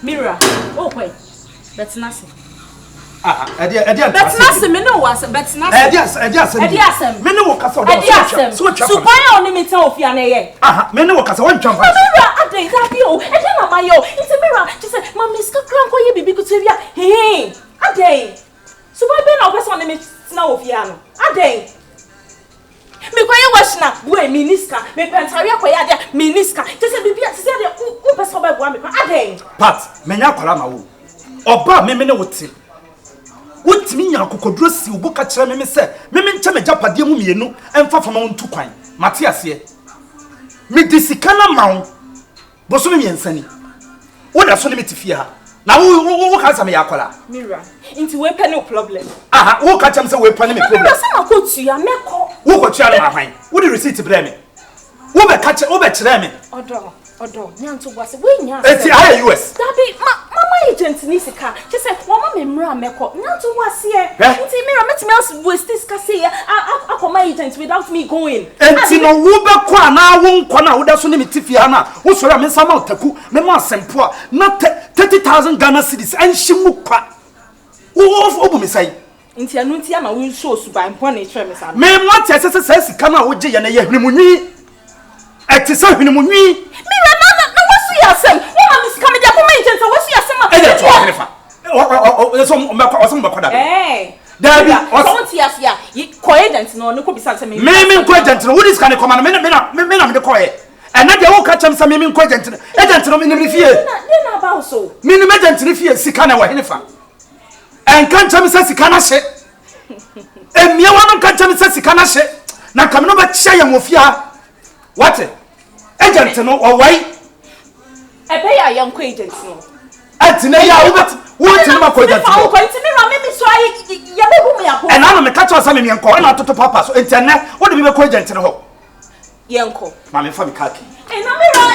Mira, oh wait. That's nothing. That's nothing. Me no was. That's nothing. Ediasem. Me no was. Ediasem. So why only me tell you na ye? Me no was. One jump. Mira, ade that be o. Ede na my yo. It's a Mira. Just say, "Mommy, ska kran ko ye bibi ko tebia." Hey, ade. So why be na person me na ofia no? Ade. Me kwaye wash na boy miniska. Me pentari akoya ade miniska. Just say bibi say ade u person ba boa me kwa. Ade. Pat, me nya kwala ma wo. Oba me ne wote. Wotimi nya kokodro si ubuka kire me se me nche me japade mu mienu emfa fama ntu kwan mate ase me disika na mawo boso me miensani wo da so ne metifia ha na wo ka sa me yakola Mira into we pe no problem wo ka cham se we pe me problem Mira se na ko tua meko wo ko tua na hwan wo di receipt bre me wo be ka wo be kire me odo nyanto boase we nya eti I US dabi mama agent ni Sika just say mama me mra meko nyanto boase nti Mira metimi as waste Sika say akoma agent without me going enti no wo be kwa na wo nkwa na wo da so ne metifia na wo sori me sama otaku me ma asempo a na 30,000 Ghana cedis anhyimu kwa wo obu me sai nti anu nti ama wo show suban pon na try me sa me mo tia se Sika na wo je ye na ye hwenemunyi eti se hwenemunyi Mira na wasu yasem wo ma me Sika me dia ko ma agent wasu yasem e dey to ahrefa so mbakwa da Dabi so tia sia ko agent no ne ko bisa se me ko agent no wo dis kan ko ma me na ko ye ena de wo ka cham se me ko agent no me ni fie na ba so me ni agent ni fie Sika na wa henefa en kan cham se Sika na hye emia wa no kan cham se Sika na hye na kam no ba chia ya mofia what agent no owai ebe ya yanko agent no atine ya wo tine ma ko agent no ko tine ma me so ayi ya bebu me yapo ena no me ka cha sa me enko ena toto papa so entene wo de be ko agent no ho yanko ma me fa me kaki ena me ra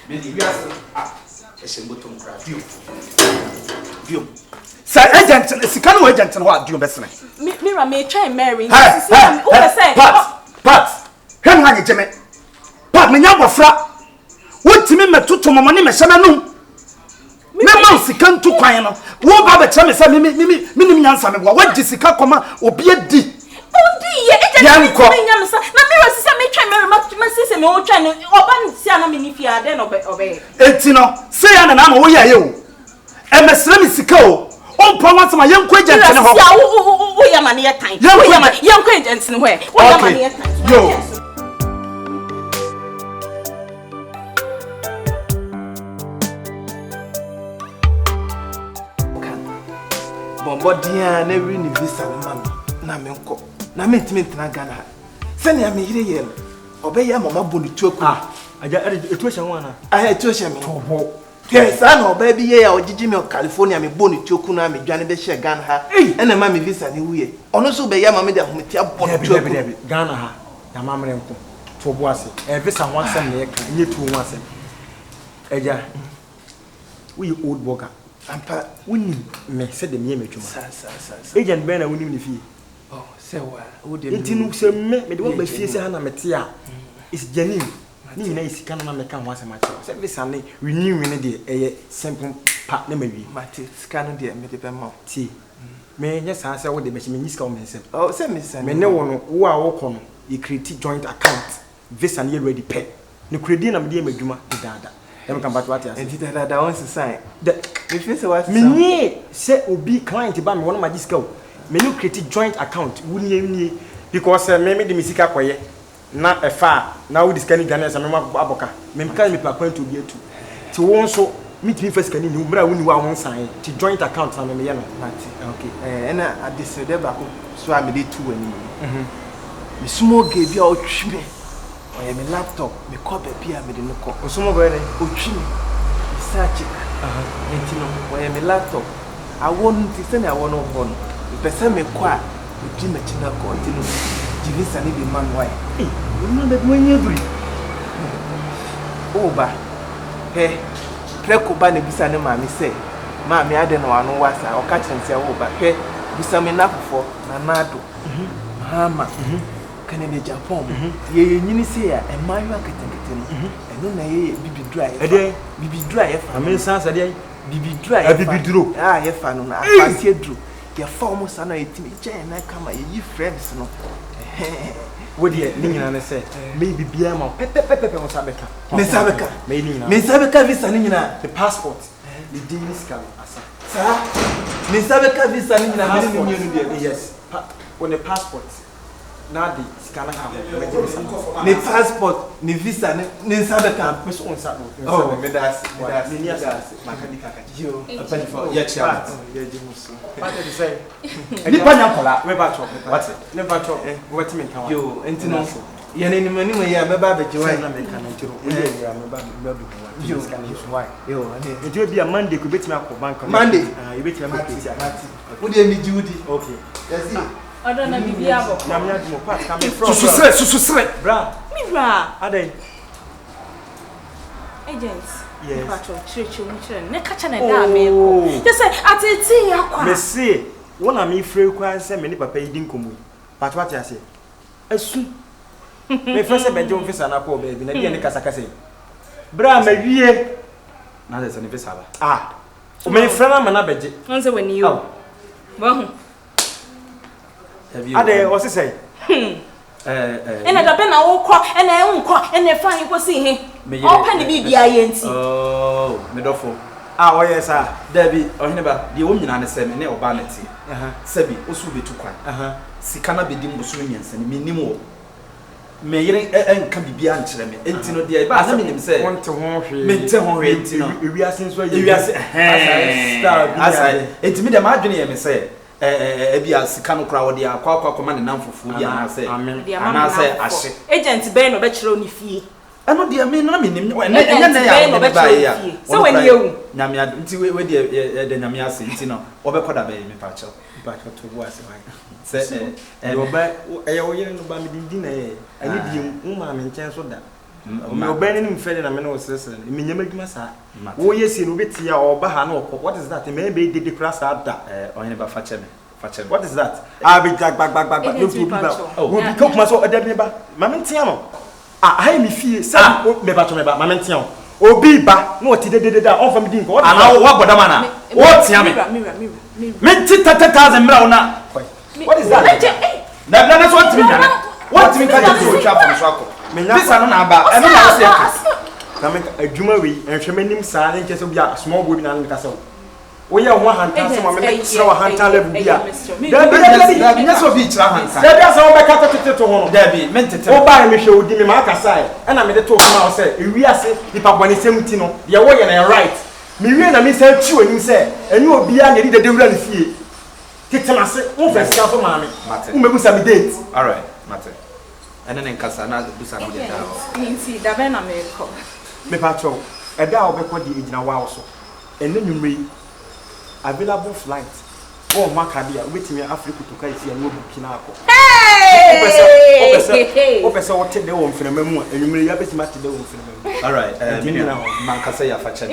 me di biasa e se mbotom kra dio sa agent Sika no agent no ho dio besene Mira me try Mary Pat hem ha nyejeme Pat me nya bofra wotimi metoto momone me hyema no me ma Sika ntu kwan no wo ba ba kire me sa me nyansa me bo wa di Sika koma obi adi ye agent me nya me sa na Mira sisa me try Mary ma sisa me o try no oba nsia na me ni fia de no obe enti no se ya na wo ye o e mesra me Sika o on want my young agent in the home. We are money at time. Young agents in where? Yo. Bombardier never in visa, mammy. Namenko. Namentment Nagana. Send him here. Obey your mamma bunny to I got a tuition one. I had tuition. Yes, I know, baby. Yeah, or Jimmy of California, me boni chokuna, me Johnny Besha Ghana ha, and a mammy visa new way. Also, be Yamma that whom Tia Ghana ha, Yamam for Boise. Every some once a year, you 2 once. Eja, we old worker. And pa, we me said the name of Agent Benner wouldn't fee. Oh, say what? Would it say me, the one by Fisa Hannah Metia? It's genuine. Ni na Sika na me kan wase machi se be sane renew ne de simple part na mawi mate Sika no de me de be ma ti me nya san se wo de be me Sika o me nsem oh se me san me ne wo no wo a wo ko no e create joint account visa na ready pay ne credit na me de madwuma de dada dem kan bat what ya enti dada won se sign de me feel se what me ni se obi client ba me won ma Sika o me no create joint account wuni because me de me Sika koye na efa na wo diskani Ghana sa me aboka me kan me pa kwan to bi atu ti won so meet me first kan ni umra woni wa won san ti joint account na me ye no okay na adisede ba ko so a me dey tu ani me sumo ge bia o twi me o ye me laptop me ko ba bia me de no ko o sumo ba ne o twi me search enti no o ye me laptop awon ti se na awon no ho no pese me ko a di me china ko ti no Jivisa ni be man why? No be mo nyebri. Oba. He. Preko ba ne bisa ne ma me say. Ma me ade no anu wasa. O ka chem say oba. He. Bisa me na fofo na nado. Mama. Canada Japan. Ye nyini say a mayu akete no. Eno na ye bibi dry. Bibi dry fa. Amen sans ade. Bibi dry. Bibi duro. Ah ye fa no na afasie duro. Ye form sa na yetimi gyan na kama ye friends no. What ye ni nyina na say maybe bia ma pepe on sabeka. Me sabeka. Me sabeka visa ni nyina the passport. The daily scan asa. Sir, me sabeka visa ni nyina me ni nyenu dia. Yes. On the passport. Now the scanner have the passport, the visa, the sabeka. Me so on sa no. Oh, me das. Me ni asa makanika ka. Yo, Apani for ye chia. Ye jimuso. What did you say? Nipa nyankola. We ba chop. What? Never chop. What me kan. Yo, entino. Ye ni mani mo ya me ba be jiwa na me kan ntiro. We ya me ba do wa. Yo, why? Yo, it will be a Monday could bet me akọ bank. Monday. You bet me akọ. Wo dey mi Judy. Okay. Yes. Odo na bibia bo. Na me admo part come from. Sususre. Bra. Mi bra. Adai. Agents. Yes. Patrol chire. Ne kacha na da me ko. Just say ateti akwa. Me say, won na me free kwa say me ni papa yi din komu. Pat what you say? Asu. Me first say be jom fisa na ko be bi na dia ne kasa kasa. Bra ma wie. Na dey say ne fisa ba. Ah. O me frana ma na beje. On say when you. Bo. Adai o say. Ena da be na wo kọ, ena e nkọ, ena fa hin kwesi he. O pa ni bibia ye nti. Oh, me dofo. Ah, oh yes ah. Dabi, ohine ba, de wo nyina ne se me ne oba na ti. Sabi, osu betu kwan. Sika na bedi mboso nyense ne menim wo. Me yire enka bibia nkire me. Enti no de ba na menim se. Wonte ho hwe. Mente ho hwe enti no. Ewiase nso ayi. Ewiase. Star bi. Asa. Enti me de ma adwene ye me se. Ebia sika no kra wo de akwa koma ne namfofo bi ana se. Ana se ahye. Agent Ben no be kire oni fie. Eno de me na menim enya na ya no ba ya. So when you nyame ad nti we de nyame ase nti no obekọda be me pa cho to bo ase why se oba wo yere no ba me din na ye ani bi ma me nchen so da me oba ni mfede na me no sesere me nyama dwuma sa wo yesi no beti ya oba ha na okọ what is that me be de class ada onye ba fa che me what is that be gbag no bi ba wo bi ko kuma so oda bi ba ma me ntia no I me fie say me ba to me ba ma me ntia o obi ba no ti de da on fam din ko ana wo bodama na wo tia me me 30,000 mra una what is that na so ntimi nyane what ntimi ka je so twa from so akọ me nya bisa no na ba e no na se na me adwuma wi enhwe manim saa ne nke so bia small boy bi na nka so wo ye ho hanta so ma me sra wa hanta level bia da bi nya so bi kira hanta da bia so be ka tete to ho da bi me tete wo ba me hwe odi me ma aka sai e na me de to kuma o se ewi ase ipa bone semti no de wo ye na right me wi na me say twi oni se enyu obi a ne de dewura ne fie kitena se wo fa sika so ma me wo me busa me date all right mate ene ne nkasa na busa no de da nti da be na me ko me patro e da obekọ di egina wa so ene nwumre available flight wo makadia wetimi Africa to kai fia no bukina akọ opesa what de wo mfenema mu enwumre ya betima te de wo mfenema all right me na man kasa ya fa che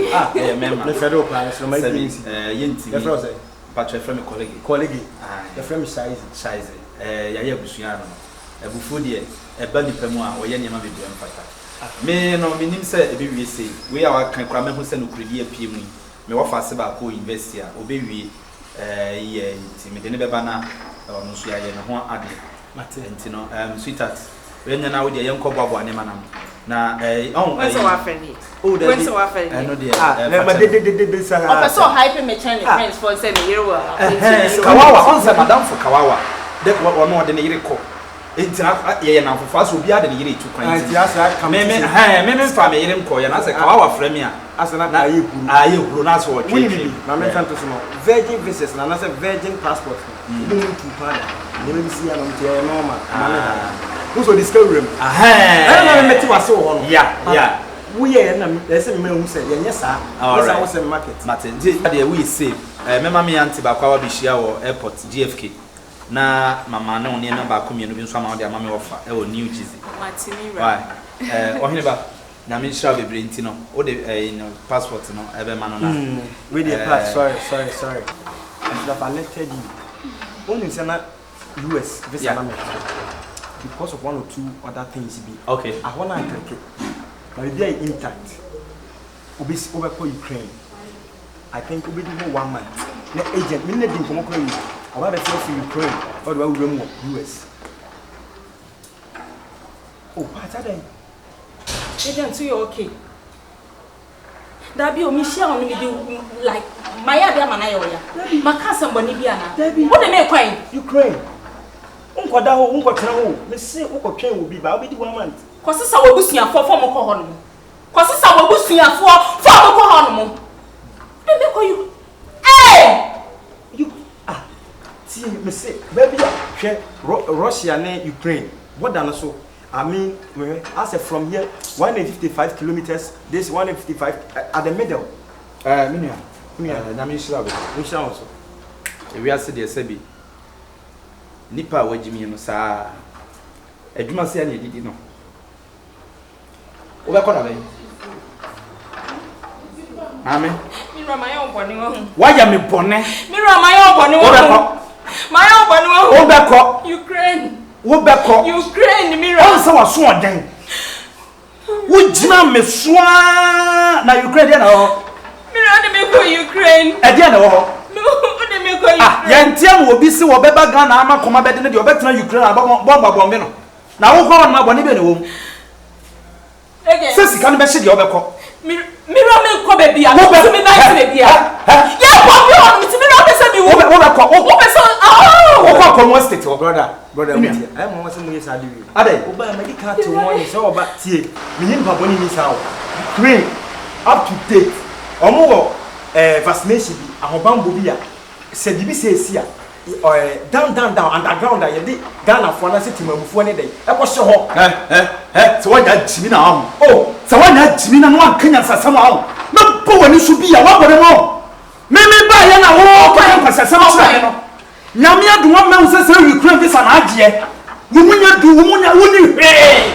memma me federal plan so my business yenti the froze patro from colleague the frame size ya ya busua no ebufu de e ba nipa mu a wo ye niam be biam fata me no minim se e be wie se we ya wa kan kra me hu se no kredi apie mu me wo fa se ba ko university a obewie ye nti me de ne beba na ono so ya ye no ho ade mate nti no sweetheart we nya na wo de ye nko boabo ane manam na when so afeli when so afeli no de na ma de sa o person hype me chain friends for say me yere wa kawawa on say madam for kawawa de wo no de ne yere ko nti na ye na fofa so obi ade ne yere tu kwan nti asa ka me fa me yere nko ye na say kawawa frame a asa na aye guru na so twi na me kan to so virgin visas na say virgin passport ni tu pada ni me bisi ya no mti ya normal who so discover na me meti wase wo no yeah wo ye na ese me hu say ye nya sa wo say market mate je ade we save me mama ya anti ba kwa wa bihia wo airport GFK na mama na oni na ba ko mienu bi nso ama wo de ama me ofa e wo New Jersey matini right ohine ba na me shira bebre nti no wo de passport no ebe ma no na we dey pass sorry I should have alerted you when you say na US visa na me because of one or two other things. Okay. I want to take it. But they are intact. Over Ukraine. I think we do 1 month. The agent, we need to come over. I want to say Ukraine or the US. Oh, what's that then? Agent, so you're okay. That be Michelle on me like my idea manayoya. My cousin Bonibiana. What they make quite Ukraine. Unko da ho, unko tena ho. Me say unko twen wo bi ba, obi di 1 month. Kosi sa wo busua for mo ko hono. Kosi sa wo busua for mo ko hono. They make you. Hey! You see me say baby hwe Russia and Ukraine. What than so? I mean, I said from here 155 kilometers, this 155 at the middle. Minia. Na me shira be. Me shira also. We are said there say bi. Nipa wajimi no saa. Adwuma se na edidi no. Wo be ko na be. Amen. Mi ra my own boni wo. Why ya me bone? Mi ra my own boni wo. Wo be ko. My own boni wo. Wo be ko. Ukraine. Wo be ko. Ukraine mi ra. On say wa so oden. Wo jina me soa na Ukraine na ho. Mi ra de me go Ukraine. E dia na ho. No, de me go Ukraine. Ah, yentia wo bi si wo beba Ghana ama koma bede ne de obetena Ukraine abomba bombe no. Na wo kwa na bone be ne wo. Again. Se Sika no be hye de obekọ. Mi ra me ko be bia. Wo be mi night be bia. Ya ko bi on mi ti mi ra be se mi wo. Wo be ko. Wo be so Wo kwa Komfo state wo. Brother, I am say mo yesa dewi. Ade. Oba medical to one say oba tie. Me yin pa boni ni sa o. Ukraine up to date. Omo wo vaccination bi ahobambo bi a se dibi se esi a down underground a ye di Ghana fo na seti mabufu ne dey. E ko hye ho. Se wanya jimi na ho. Oh, se wanya jimi na no ankanya sasam ho. Na bo wani so bi a wa bode mo. Me ba ye na wo ko yan pasasam ho no. Nyame adu wa ma se Ukraine visa na agye. Wo munya du wo munya woni hwe.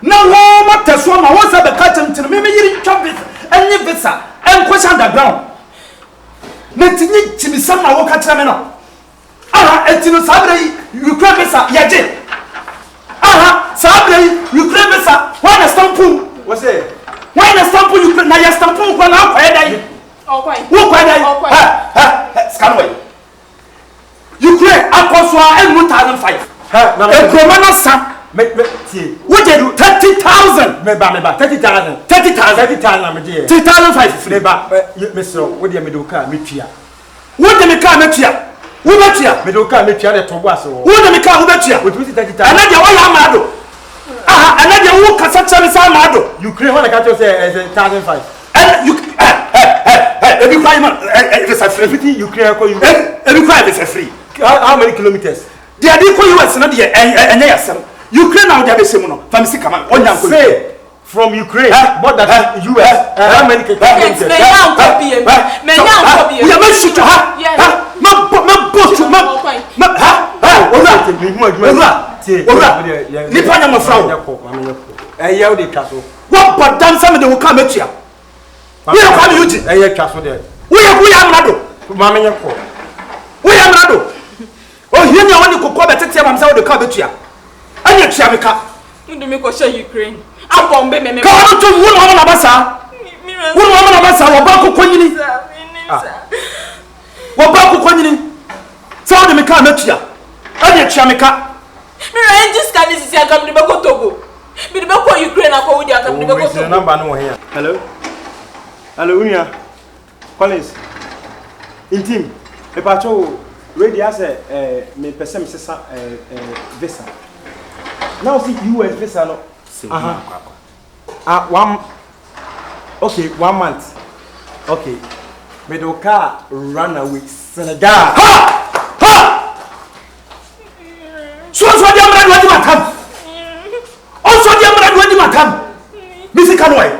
Na wo mataso ma wo se be ka temtene me yiri twa visa. Enye visa enko underground. Na tinyi chimisam na wo ka kira me no. Aha, etino sabre Ukraine visa yaje. Aha, sabre Ukraine visa why na stampu? What's it? Why na stampu Ukraine na ya stampu kwa na kwa dai? Oh, quite. Wo kwa dai? Scanway. Ukraine akoswa enu 1005. Na e kroma na sam me tie. Wo je 30,000. Me ba 30,000 na me die. 3005 Me ba me so wo de me do ka me tua. Wo de me ka me tua. Wo be tua. Me do ka me tua de tobo ase wo. Wo de me ka wo be tua. Wo 30,000. Ana de wo ya amado. Aha, ana de wo kasa chame sa amado. Ukraine wanna catch us 1,005. And you every crime is a free. Ukraine ko you. Every crime is a free. How many kilometers? They are ko US na de enye yasem. Ukraine now they be say no. Fam Sika man. Onya ko. Say from Ukraine, but that US. How many kilometers? Me now copy. Me now copy. We are shoot ha. Ma boat ma. Ha. Ora. Ni pa nya mafra wo. Eh ya o de twa so. What but dam some de wo ka metua. We are come yuji. Eh ya twa so de. We are mrado. Ma me nyeko. We are mrado. Oh here nya woni kokko betete am say wo de ka betua. Anya tua me ka. Ndu me ko share Ukraine. Abombe me. Ka wo to wo no na basa. Wo no na basa wo ba kokko nyini. Wo ba kokko nyini. Say wo de me ka metua. Anya tua me ka. Me ra just can this is agam de be ko Togo. Me de be ko Ukraine akọ wo di agam de be ko The Togo. number no here. Hello. Hello Unia. Collins. Intim. Me pacho ready as me person sesa visa. Now see US visa no. One okay, 1 month. Okay. Me do car run away Senegal. Ha! So dia mrado wadi makam. Also dia mrado wadi makam. Misi kanwai.